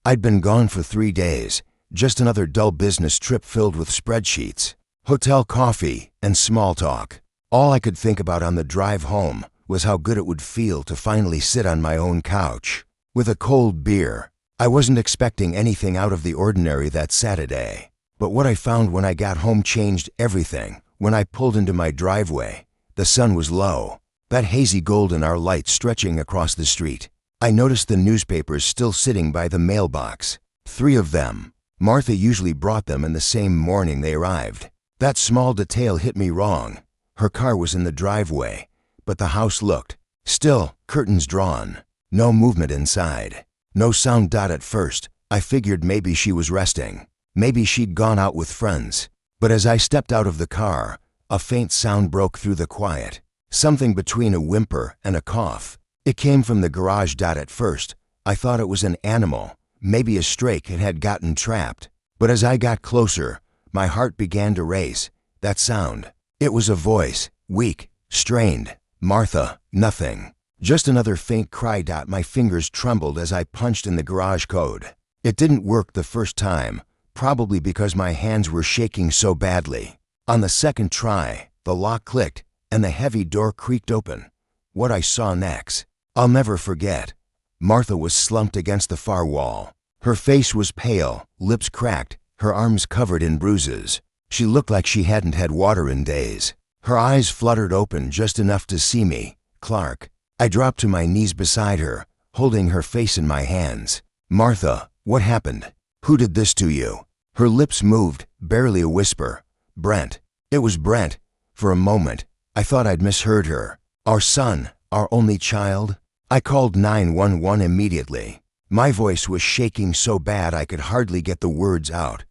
I'd been gone for 3 days, just another dull business trip filled with spreadsheets, hotel coffee, and small talk. All I could think about on the drive home was how good it would feel to finally sit on my own couch with a cold beer. I wasn't expecting anything out of the ordinary that Saturday, but what I found when I got home changed everything. When I pulled into my driveway, the sun was low, that hazy golden hour light stretching across the street. I noticed the newspapers still sitting by the mailbox, 3 of them. Martha usually brought them in the same morning they arrived. That small detail hit me wrong. Her car was in the driveway, but the house looked still, curtains drawn, no movement inside, no sound. At first, I figured maybe she was resting. Maybe she'd gone out with friends. But as I stepped out of the car, a faint sound broke through the quiet, something between a whimper and a cough. It came from the garage. At first, I thought it was an animal, maybe a stray cat had gotten trapped. But as I got closer, my heart began to race. That sound, it was a voice, weak, strained. Martha, nothing. Just another faint cry. My fingers trembled as I punched in the garage code. It didn't work the first time, probably because my hands were shaking so badly. On the second try, the lock clicked and the heavy door creaked open. What I saw next, I'll never forget. Martha was slumped against the far wall. Her face was pale, lips cracked, her arms covered in bruises. She looked like she hadn't had water in days. Her eyes fluttered open just enough to see me, Clark. I dropped to my knees beside her, holding her face in my hands. Martha, what happened? Who did this to you? Her lips moved, barely a whisper. Brent. It was Brent. For a moment, I thought I'd misheard her. Our son, our only child. I called 911 immediately. My voice was shaking so bad I could hardly get the words out.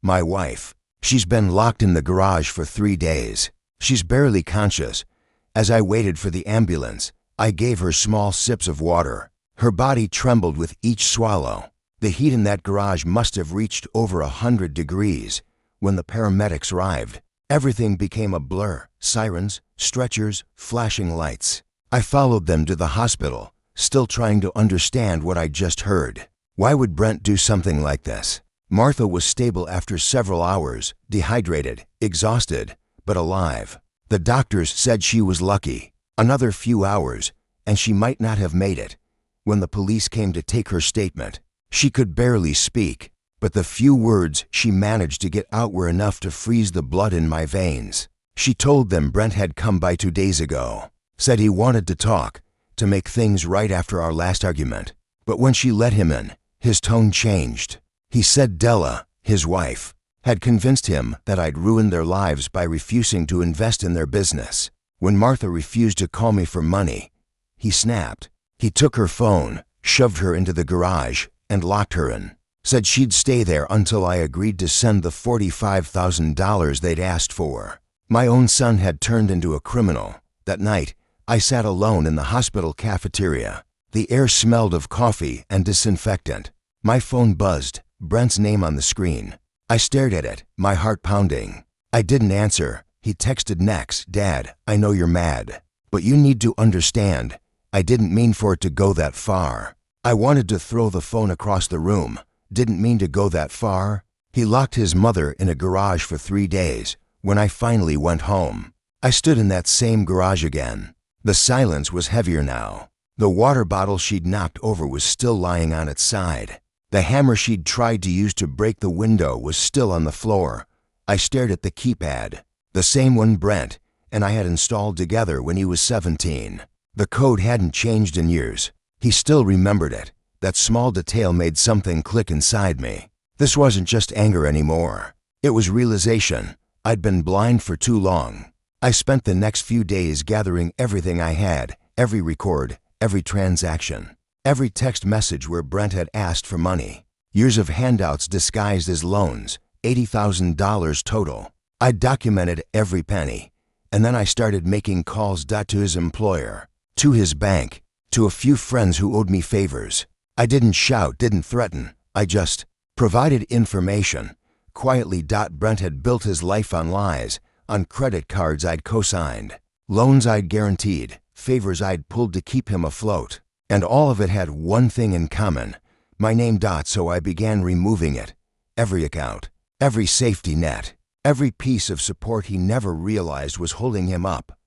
My wife. She's been locked in the garage for 3 days. She's barely conscious. As I waited for the ambulance, I gave her small sips of water. Her body trembled with each swallow. The heat in that garage must have reached over 100 degrees. When the paramedics arrived, everything became a blur. Sirens, stretchers, flashing lights. I followed them to the hospital, still trying to understand what I'd just heard. Why would Brent do something like this? Martha was stable after several hours, dehydrated, exhausted, but alive. The doctors said she was lucky. Another few hours, and she might not have made it. When the police came to take her statement, she could barely speak, but the few words she managed to get out were enough to freeze the blood in my veins. She told them Brent had come by 2 days ago, said he wanted to talk, to make things right after our last argument. But when she let him in, his tone changed. He said Dela, his wife, had convinced him that I'd ruined their lives by refusing to invest in their business. When Martha refused to call me for money, he snapped. He took her phone, shoved her into the garage, and locked her in. Said she'd stay there until I agreed to send the $45,000 they'd asked for. My own son had turned into a criminal. That night, I sat alone in the hospital cafeteria. The air smelled of coffee and disinfectant. My phone buzzed, Brent's name on the screen. I stared at it, my heart pounding. I didn't answer. He texted next, Dad, I know you're mad, but you need to understand, I didn't mean for it to go that far. I wanted to throw the phone across the room. Didn't mean to go that far. He locked his mother in a garage for 3 days. When I finally went home, I stood in that same garage again. The silence was heavier now. The water bottle she'd knocked over was still lying on its side. The hammer she'd tried to use to break the window was still on the floor. I stared at the keypad, the same one Brent and I had installed together when he was 17. The code hadn't changed in years. He still remembered it. That small detail made something click inside me. This wasn't just anger anymore. It was realization. I'd been blind for too long. I spent the next few days gathering everything I had, every record, every transaction, every text message where Brent had asked for money. Years of handouts disguised as loans, $80,000 total. I documented every penny, and then I started making calls to his employer, to his bank, to a few friends who owed me favors. I didn't shout, didn't threaten. I just provided information. Quietly, Brent had built his life on lies, on credit cards I'd co-signed, loans I'd guaranteed, favors I'd pulled to keep him afloat. And all of it had one thing in common. My name. So I began removing it. Every account, every safety net, every piece of support he never realized was holding him up.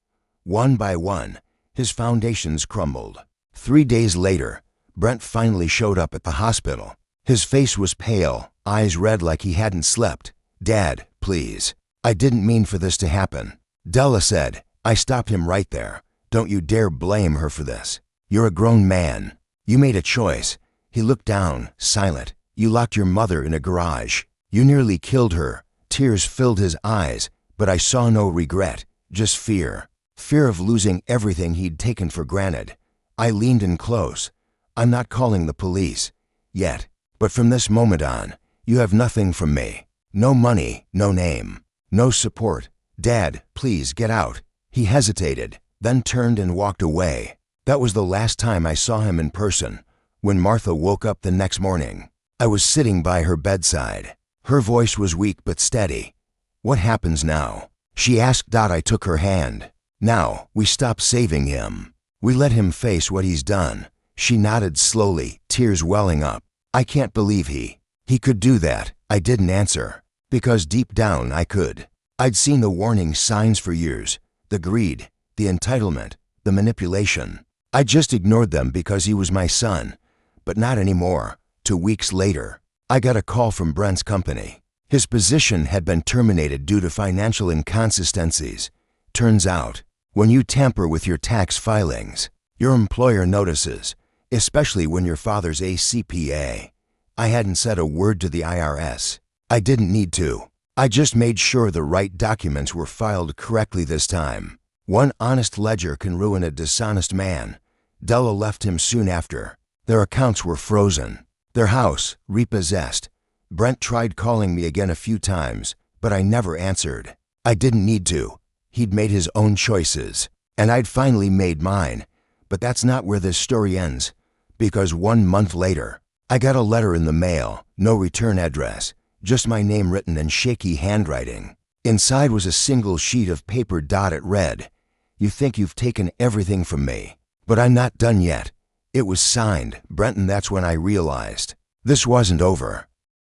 One by one, his foundations crumbled. 3 days later, Brent finally showed up at the hospital. His face was pale, eyes red like he hadn't slept. "Dad, please. I didn't mean for this to happen." Dela said. I stopped him right there. "Don't you dare blame her for this. You're a grown man. You made a choice." He looked down, silent. "You locked your mother in a garage. You nearly killed her." Tears filled his eyes, but I saw no regret, just fear. Fear of losing everything he'd taken for granted. I leaned in close. "I'm not calling the police. Yet. But from this moment on, you have nothing from me. No money, no name, no support. Dad, please get out." He hesitated, then turned and walked away. That was the last time I saw him in person. When Martha woke up the next morning, I was sitting by her bedside. Her voice was weak but steady. "What happens now?" she asked. I took her hand. "Now, we stop saving him. We let him face what he's done." She nodded slowly, tears welling up. "I can't believe he could do that." I didn't answer, because deep down I could. I'd seen the warning signs for years. The greed, the entitlement, the manipulation. I just ignored them because he was my son. But not anymore. 2 weeks later, I got a call from Brent's company. His position had been terminated due to financial inconsistencies. Turns out, when you tamper with your tax filings, your employer notices, especially when your father's a CPA. I hadn't said a word to the IRS. I didn't need to. I just made sure the right documents were filed correctly this time. One honest ledger can ruin a dishonest man. Dela left him soon after. Their accounts were frozen. Their house repossessed. Brent tried calling me again a few times, but I never answered. I didn't need to. He'd made his own choices, and I'd finally made mine. But that's not where this story ends, because 1 month later, I got a letter in the mail, no return address, just my name written in shaky handwriting. Inside was a single sheet of paper. It read, "You think you've taken everything from me, but I'm not done yet." It was signed Brent, and that's when I realized this wasn't over.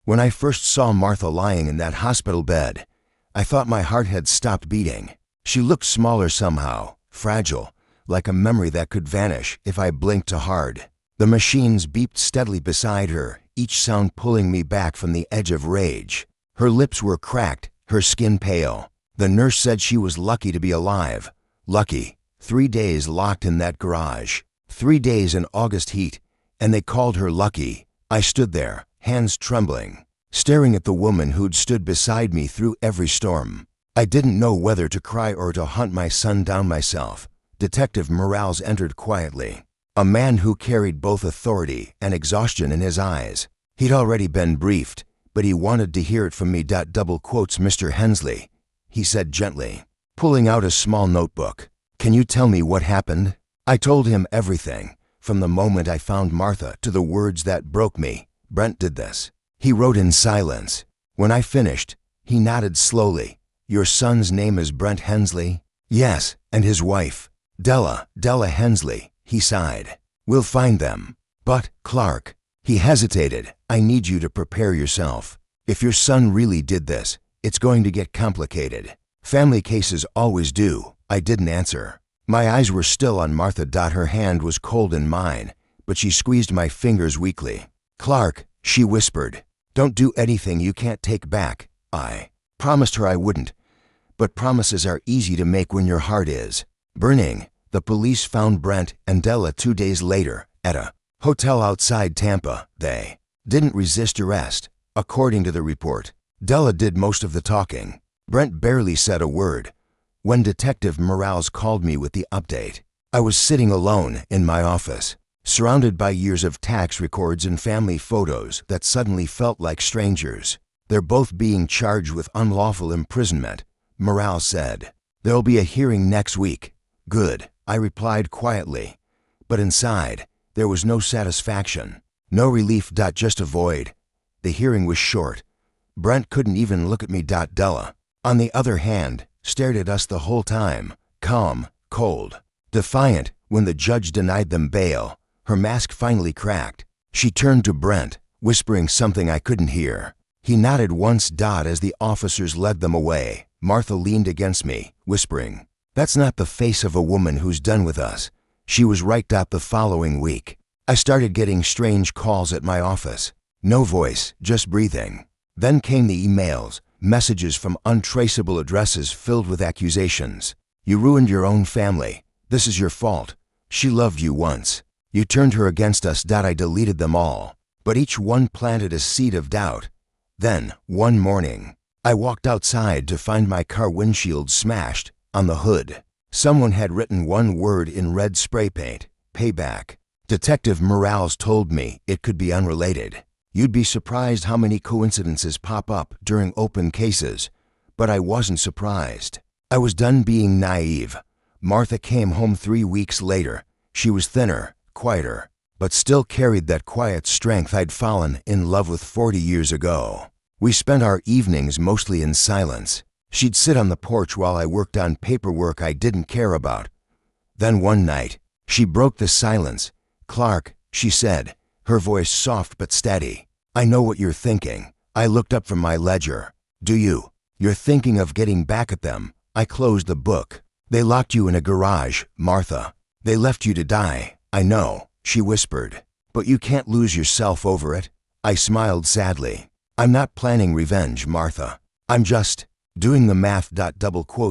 When I first saw Martha lying in that hospital bed, I thought my heart had stopped beating. She looked smaller somehow, fragile, like a memory that could vanish if I blinked too hard. The machines beeped steadily beside her, each sound pulling me back from the edge of rage. Her lips were cracked, her skin pale. The nurse said she was lucky to be alive. Lucky. 3 days locked in that garage. 3 days in August heat, and they called her lucky. I stood there, hands trembling, staring at the woman who'd stood beside me through every storm. I didn't know whether to cry or to hunt my son down myself. Detective Morales entered quietly, a man who carried both authority and exhaustion in his eyes. He'd already been briefed, but he wanted to hear it from me. Double quotes, "Mr. Hensley," he said gently, pulling out a small notebook. "Can you tell me what happened?" I told him everything, from the moment I found Martha to the words that broke me. Brent did this. He wrote in silence. When I finished, he nodded slowly. "Your son's name is Brent Hensley?" "Yes, and his wife, Dela Hensley," he sighed. "We'll find them. But, Clark," he hesitated, "I need you to prepare yourself. If your son really did this, it's going to get complicated. Family cases always do." I didn't answer. My eyes were still on Martha. Her hand was cold in mine, but she squeezed my fingers weakly. "Clark," she whispered, "don't do anything you can't take back." I promised her I wouldn't, but promises are easy to make when your heart is burning. The police found Brent and Dela 2 days later at a hotel outside Tampa. They didn't resist arrest, according to the report. Dela did most of the talking. Brent barely said a word. When Detective Morales called me with the update, I was sitting alone in my office, surrounded by years of tax records and family photos that suddenly felt like strangers. "They're both being charged with unlawful imprisonment," Morales said. "There'll be a hearing next week." "Good," I replied quietly. But inside, there was no satisfaction, no relief. Just a void. The hearing was short. Brent couldn't even look at me. Dela, on the other hand, stared at us the whole time, calm, cold, defiant. When the judge denied them bail, her mask finally cracked. She turned to Brent, whispering something I couldn't hear. He nodded once. As the officers led them away, Martha leaned against me, whispering, "That's not the face of a woman who's done with us." She was right. The following week, I started getting strange calls at my office. No voice, just breathing. Then came the emails, messages from untraceable addresses filled with accusations. "You ruined your own family. This is your fault. She loved you once. You turned her against us." I deleted them all, but each one planted a seed of doubt. Then, one morning, I walked outside to find my car windshield smashed. On the hood, someone had written one word in red spray paint: payback. Detective Morales told me it could be unrelated. You'd be surprised how many coincidences pop up during open cases. But I wasn't surprised. I was done being naive. Martha came home 3 weeks later. She was thinner, quieter, but still carried that quiet strength I'd fallen in love with 40 years ago. We spent our evenings mostly in silence. She'd sit on the porch while I worked on paperwork I didn't care about. Then one night, she broke the silence. "Clark," she said, her voice soft but steady, "I know what you're thinking." I looked up from my ledger. "Do you? You're thinking of getting back at them." I closed the book. "They locked you in a garage, Martha. They left you to die." "I know," she whispered, "but you can't lose yourself over it." I smiled sadly. "I'm not planning revenge, Martha. I'm just doing the math."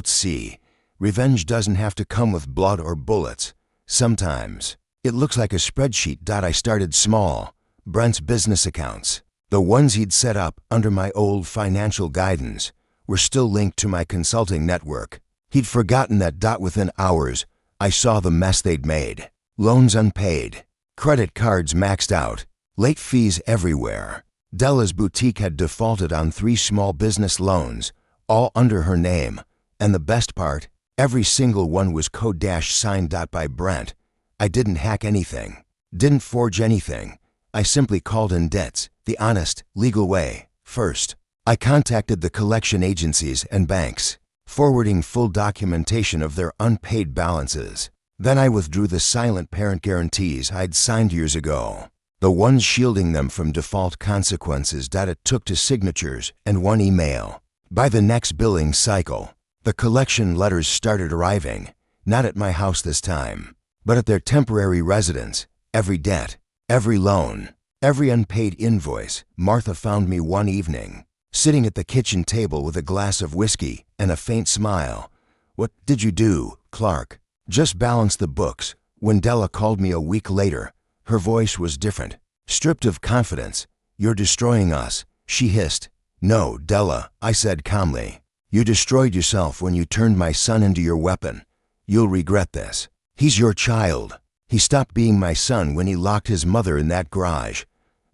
See, revenge doesn't have to come with blood or bullets. Sometimes it looks like a spreadsheet. I started small. Brent's business accounts, the ones he'd set up under my old financial guidance, were still linked to my consulting network. He'd forgotten that. Within hours, I saw the mess they'd made. Loans unpaid, credit cards maxed out, late fees everywhere. Dela's boutique had defaulted on 3 small business loans, all under her name. And the best part, every single one was code-signed. By Brent. I didn't hack anything, didn't forge anything. I simply called in debts, the honest, legal way. First, I contacted the collection agencies and banks, forwarding full documentation of their unpaid balances. Then I withdrew the silent parent guarantees I'd signed years ago, the ones shielding them from default consequences. It took 2 signatures and 1 email. By the next billing cycle, the collection letters started arriving, not at my house this time, but at their temporary residence. Every debt, every loan, every unpaid invoice. Martha found me one evening, sitting at the kitchen table with a glass of whiskey and a faint smile. "What did you do, Clark?" "Just balance the books." When Dela called me a week later, her voice was different, stripped of confidence. "You're destroying us," she hissed. "No, Dela," I said calmly. "You destroyed yourself when you turned my son into your weapon. You'll regret this. He's your child. He stopped being my son when he locked his mother in that garage."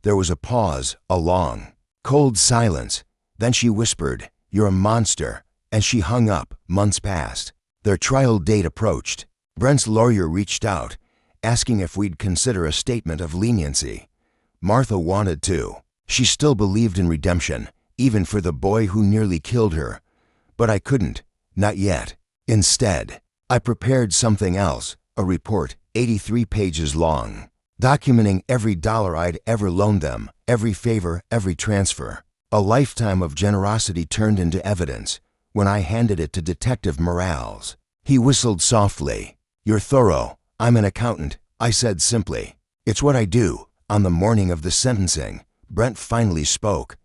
There was a pause, a long, cold silence. Then she whispered, "You're a monster," and she hung up. Months passed. Their trial date approached. Brent's lawyer reached out, asking if we'd consider a statement of leniency. Martha wanted to. She still believed in redemption, even for the boy who nearly killed her. But I couldn't. Not yet. Instead, I prepared something else, a report, 83 pages long, documenting every dollar I'd ever loaned them, every favor, every transfer. A lifetime of generosity turned into evidence. When I handed it to Detective Morales, he whistled softly. "You're thorough." "I'm an accountant," I said simply. "It's what I do." On the morning of the sentencing, Brent finally spoke.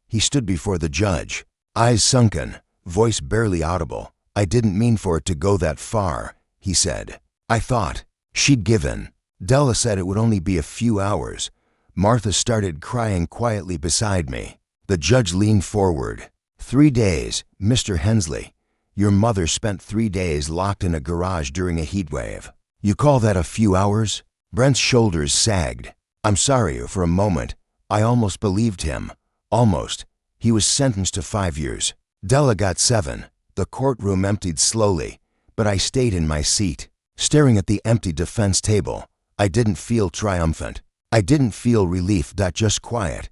He stood before the judge, eyes sunken, voice barely audible. "I didn't mean for it to go that far," he said. "I thought." She'd given. Dela said it would only be a few hours. Martha started crying quietly beside me. The judge leaned forward. 3 days, Mr. Hensley. Your mother spent 3 days locked in a garage during a heat wave. You call that a few hours?" Brent's shoulders sagged. "I'm sorry." For a moment, I almost believed him. Almost. He was sentenced to 5 years. Dela got 7. The courtroom emptied slowly, but I stayed in my seat, staring at the empty defense table. I didn't feel triumphant. I didn't feel relief. Just quiet.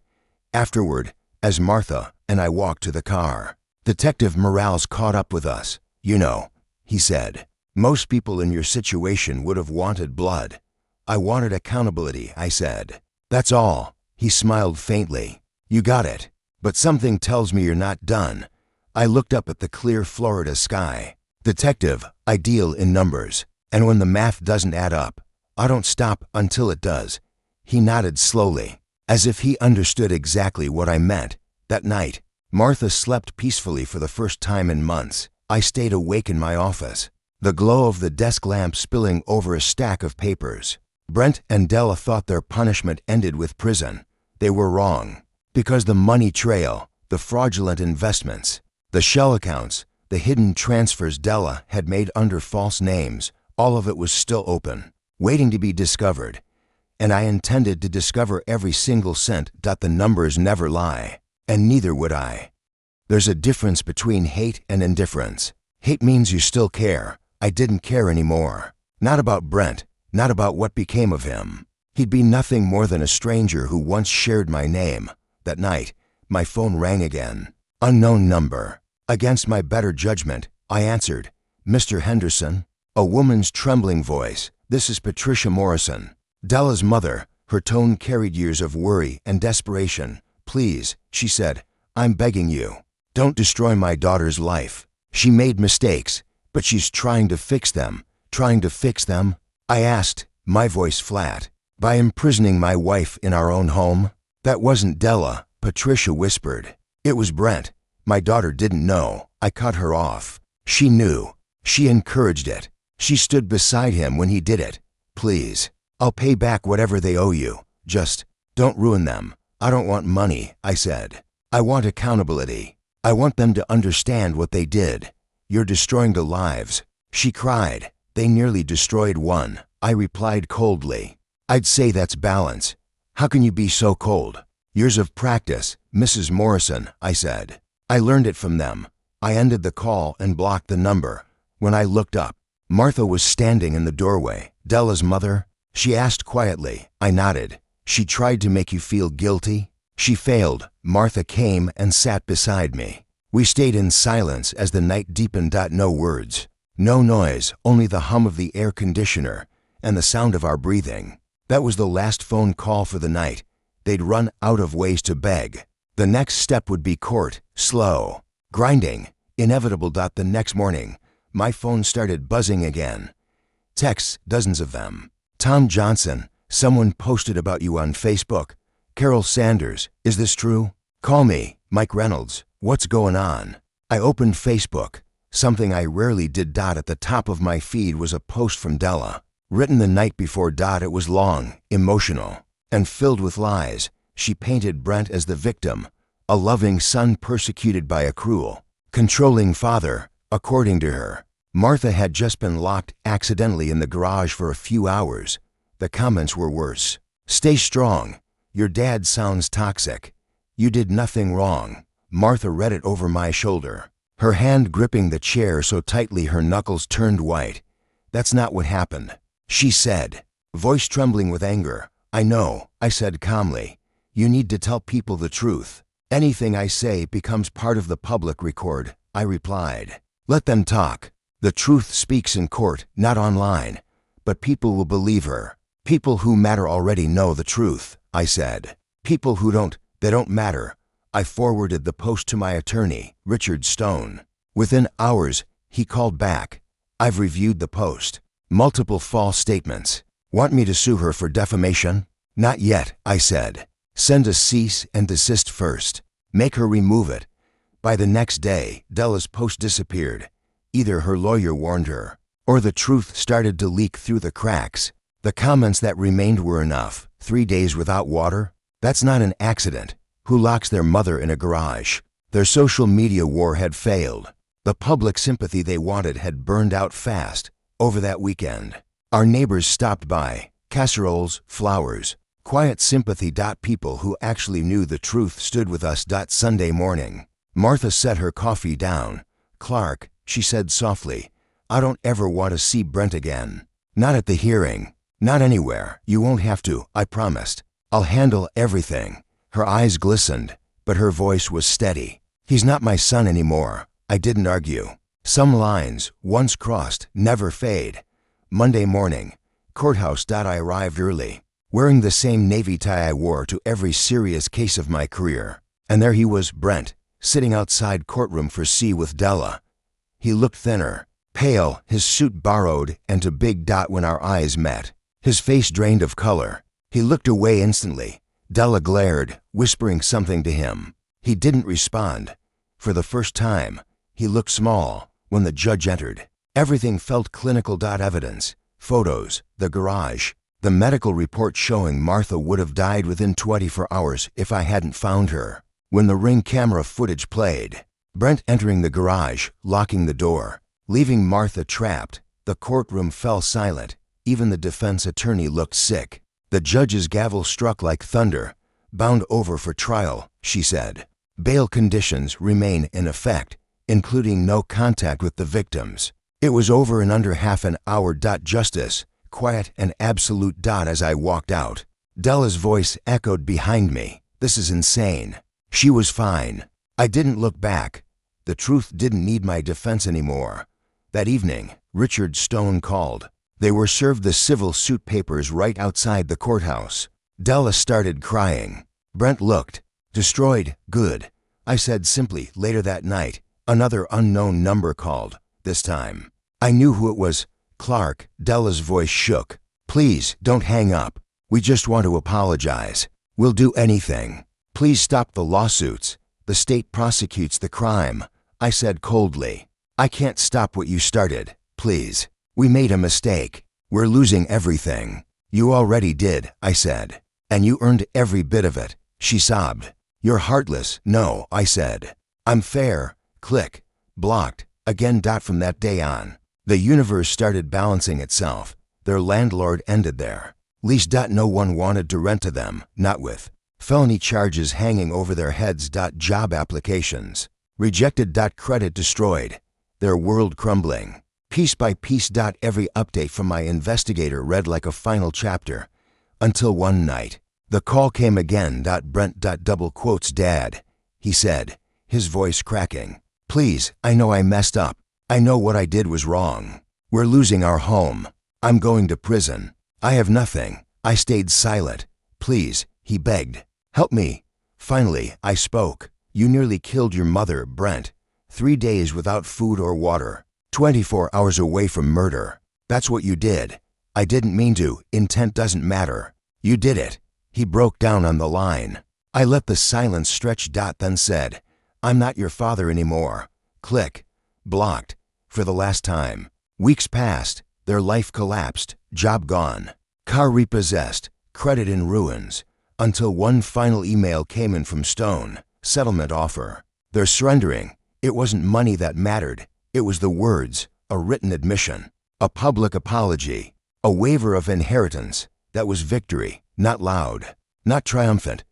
Afterward, as Martha and I walked to the car, Detective Morales caught up with us. "You know," he said, "most people in your situation would have wanted blood." "I wanted accountability," I said. That's all. He smiled faintly. You got it. But something tells me you're not done. I looked up at the clear Florida sky. Detective, I deal in numbers. And when the math doesn't add up, I don't stop until it does. He nodded slowly, as if he understood exactly what I meant. That night, Martha slept peacefully for the first time in months. I stayed awake in my office, the glow of the desk lamp spilling over a stack of papers. Brent and Dela thought their punishment ended with prison. They were wrong. Because the money trail, the fraudulent investments, the shell accounts, the hidden transfers Dela had made under false names, all of it was still open, waiting to be discovered. And I intended to discover every single cent. The numbers never lie. And neither would I. There's a difference between hate and indifference. Hate means you still care. I didn't care anymore. Not about Brent, not about what became of him. He'd be nothing more than a stranger who once shared my name. That night, my phone rang again. Unknown number. Against my better judgment, I answered. Mr. Henderson? A woman's trembling voice. This is Patricia Morrison, Dela's mother. Her tone carried years of worry and desperation. Please, she said, I'm begging you. Don't destroy my daughter's life. She made mistakes, but she's trying to fix them. Trying to fix them? I asked, my voice flat. By imprisoning my wife in our own home? That wasn't Dela, Patricia whispered. It was Brent. My daughter didn't know. I cut her off. She knew. She encouraged it. She stood beside him when he did it. Please, I'll pay back whatever they owe you. Just don't ruin them. I don't want money, I said. I want accountability. I want them to understand what they did. You're destroying the lives. She cried. They nearly destroyed one. I replied coldly. I'd say that's balance. How can you be so cold? Years of practice, Mrs. Morrison, I said. I learned it from them. I ended the call and blocked the number. When I looked up, Martha was standing in the doorway. Dela's mother? She asked quietly. I nodded. She tried to make you feel guilty? She failed. Martha came and sat beside me. We stayed in silence as the night deepened. No words. No noise, only the hum of the air conditioner and the sound of our breathing. That was the last phone call for the night. They'd run out of ways to beg. The next step would be court, slow, grinding, inevitable. The next morning, my phone started buzzing again. Texts, dozens of them. Tom Johnson, someone posted about you on Facebook. Carol Sanders, is this true? Call me. Mike Reynolds, what's going on? I opened Facebook. Something I rarely did. At the top of my feed was a post from Dela, written the night before. It was long, emotional, and filled with lies. She painted Brent as the victim, a loving son persecuted by a cruel, controlling father, according to her. Martha had just been locked accidentally in the garage for a few hours. The comments were worse. Stay strong. Your dad sounds toxic. You did nothing wrong. Martha read it over my shoulder, her hand gripping the chair so tightly her knuckles turned white. That's not what happened, she said, voice trembling with anger. I know, I said calmly. You need to tell people the truth. Anything I say becomes part of the public record, I replied. Let them talk. The truth speaks in court, not online. But people will believe her. People who matter already know the truth, I said. People who don't, they don't matter. I forwarded the post to my attorney, Richard Stone. Within hours, he called back. I've reviewed the post. Multiple false statements. Want me to sue her for defamation? Not yet, I said. Send a cease and desist first. Make her remove it. By the next day, Dela's post disappeared. Either her lawyer warned her, or the truth started to leak through the cracks. The comments that remained were enough. 3 days without water? That's not an accident. Who locks their mother in a garage? Their social media war had failed. The public sympathy they wanted had burned out fast. Over that weekend, our neighbors stopped by. Casseroles, flowers, quiet sympathy. People who actually knew the truth stood with us. Sunday morning, Martha set her coffee down. Clark, she said softly, I don't ever want to see Brent again. Not at the hearing. Not anywhere. You won't have to, I promised. I'll handle everything. Her eyes glistened, but her voice was steady. He's not my son anymore. I didn't argue. Some lines, once crossed, never fade. Monday morning, courthouse. I arrived early. wearing the same navy tie I wore to every serious case of my career. And there he was, Brent, sitting outside courtroom for C with Dela. He looked thinner, pale, his suit borrowed and to big dot when our eyes met. His face drained of color. He looked away instantly. Dela glared, whispering something to him. He didn't respond. For the first time, he looked small when the judge entered. Everything felt clinical. Evidence, photos, the garage, the medical report showing Martha would have died within 24 hours if I hadn't found her. When the Ring camera footage played, Brent entering the garage, locking the door, leaving Martha trapped, the courtroom fell silent. Even the defense attorney looked sick. The judge's gavel struck like thunder. Bound over for trial, she said. Bail conditions remain in effect, including no contact with the victims. It was over in under half an hour. Justice, quiet and absolute. As I walked out, Dela's voice echoed behind me. This is insane. She was fine. I didn't look back. The truth didn't need my defense anymore. That evening, Richard Stone called. They were served the civil suit papers right outside the courthouse. Dela started crying. Brent looked. Destroyed. Good, I said simply. Later that night, another unknown number called. This time, I knew who it was. Clark. Dela's voice shook. Please, don't hang up. We just want to apologize. We'll do anything. Please stop the lawsuits. The state prosecutes the crime. I said coldly. I can't stop what you started. Please. We made a mistake. We're losing everything. You already did, I said. And you earned every bit of it. She sobbed. You're heartless. No, I said. I'm fair. Click. Blocked. Again. From that day on, the universe started balancing itself. Their landlord ended their lease. No one wanted to rent to them, not with felony charges hanging over their heads. Job applications rejected. Credit destroyed. Their world crumbling. Piece by piece. Every update from my investigator read like a final chapter. Until one night, the call came again. Brent. Double quotes. Dad, he said, his voice cracking. Please, I know I messed up. I know what I did was wrong. We're losing our home. I'm going to prison. I have nothing. I stayed silent. Please, he begged. Help me. Finally, I spoke. You nearly killed your mother, Brent. 3 days without food or water. 24 hours away from murder. That's what you did. I didn't mean to. Intent doesn't matter. You did it. He broke down on the line. I let the silence stretch. Then said, I'm not your father anymore. Click. Blocked. For the last time. Weeks passed. Their life collapsed. Job gone. Car repossessed. Credit in ruins. Until one final email came in from Stone. Settlement offer. They're surrendering. It wasn't money that mattered. It was the words. A written admission. A public apology. A waiver of inheritance. That was victory. Not loud. Not triumphant.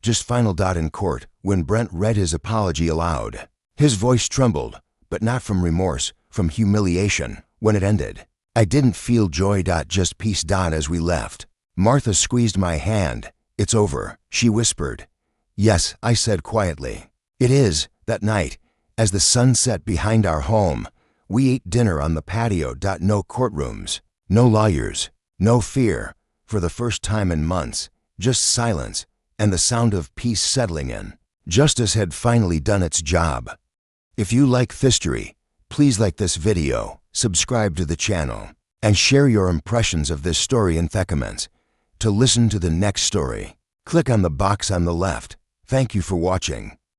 Just final. In court, when Brent read his apology aloud, his voice trembled, but not from remorse, from humiliation. When it ended, I didn't feel joy. Just peace. As we left, Martha squeezed my hand. It's over, she whispered. Yes, I said quietly. It is. That night, as the sun set behind our home, we ate dinner on the patio. No courtrooms, no lawyers, no fear. For the first time in months, just silence and the sound of peace settling in. Justice had finally done its job. If you like history, please like this video, subscribe to the channel, and share your impressions of this story in the comments. To listen to the next story, click on the box on the left. Thank you for watching.